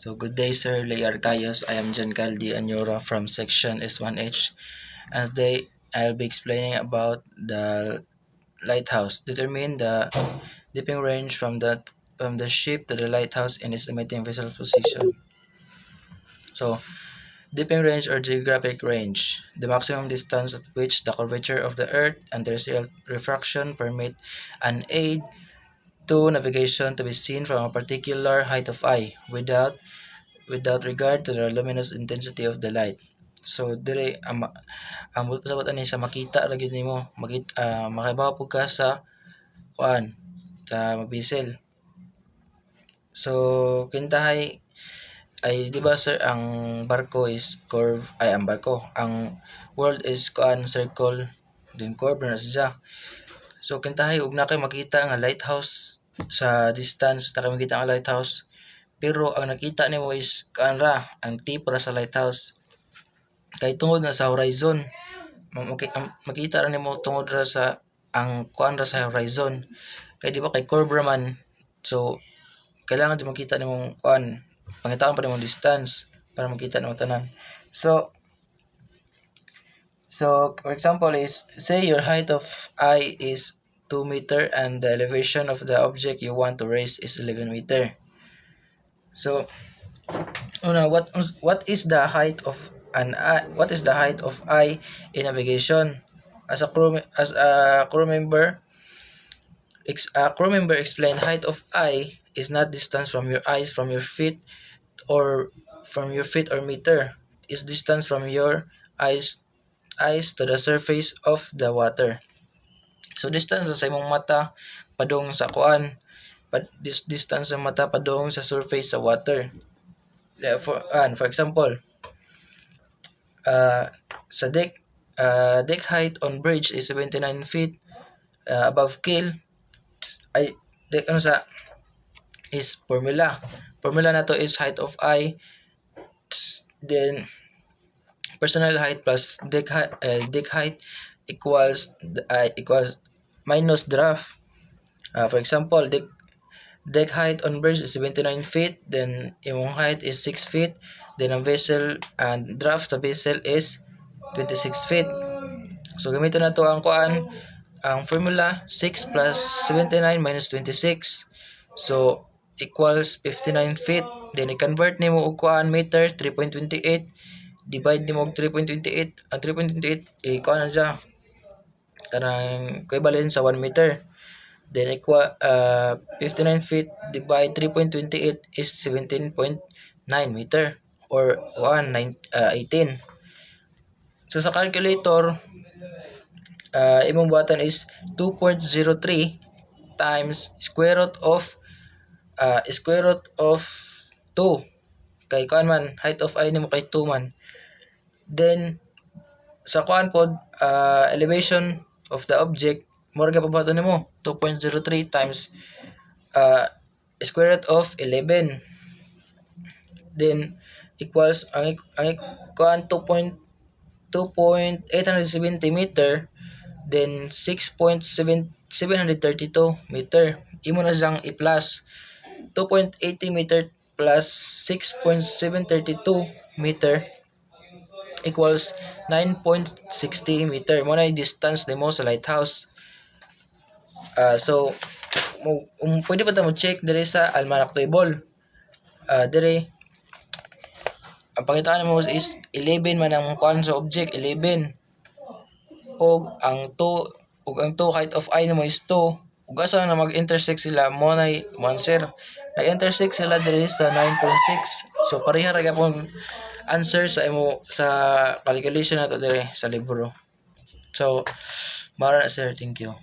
So good day, Sir Lay Arcayos. I am John Caldi Anyora from section S1H, and today I'll be explaining about the lighthouse. Determine the dipping range from the ship to the lighthouse in estimating vessel position. So dipping range or geographic range, the maximum distance at which the curvature of the Earth and terrestrial refraction permit an aid to navigation to be seen from a particular height of eye without regard to the luminous intensity of the light. So dire ang sabot ani sa makita ra gyud nimo, makabaw pud ka sa kuan sa mabisel. So kintahay ay di ba sir ang barko is curve ay ang world is kuan circle din curve na siya. So kintahay ug na kay makita nga lighthouse sa distance na kay makita ang lighthouse. Pero ang nakita nimo is kuan ra ang tip ra sa lighthouse. Kay tungod na sa horizon, makita ra nimo tungod ra sa ang kuan ra sa horizon. Kay di ba kay curve ra man. So kailangan di makita nimo kuan, pangitaan pa nimo distance para makita nimo tanan. So for example is say your height of eye is 2 meter and the elevation of the object you want to raise is 11 meter. So what is the height of eye in navigation? As a crew member explained, height of eye is not distance from your eyes from your feet or meter. Is distance from your eyes to the surface of the water. So distance sa imong mata padung sa kuan, distance sa mata padung sa surface sa water. For example, sa deck height on bridge is 79 feet above keel. Ay deck is formula na to is height of eye, then personal height plus deck height equals minus draft. For example, deck height on bridge is 79 feet, then imong height is 6 feet, then ang vessel and draft sa vessel is 26 feet. So gamiton na to ang kuan, ang formula 6 plus 79 minus 26. So equals 59 feet. Then i-convert nimo og kuan meter 3.28. Divide nimo og 3.28. Ang 3.28 kuan na siya kanang equivalent sa 1 meter. Then equal 59 feet divide 3.28 is 17.9 meter or 18. So sa calculator, imong buhatan is 2.03 times square root of 2. Kay kuan man height of eye nimo kay 2 man. Then sa kuan pod elevation of the object mura gyud pabuhaton nimo 2.03 times square root of 11. Then equals ang kuan 2.870 meter, then 6.732 meter. Imo na siyang i-plus 2.80 meter plus 6.732 meter equals 9.60 meter. Mo na distance nimo sa lighthouse. So pwede pa ta mo check dire sa almanac table. Dire ang pangitaan mo is 11 man ang kuan sa object, 11. Og ang 2 height of eye nimo is 2. Ug asa na mag-intersect sila mo na answer. Na-intersect sila dire sa 9.6. So pareha ra gyapon answer sa imo sa calculation nato dire sa libro. So mara na sir, thank you.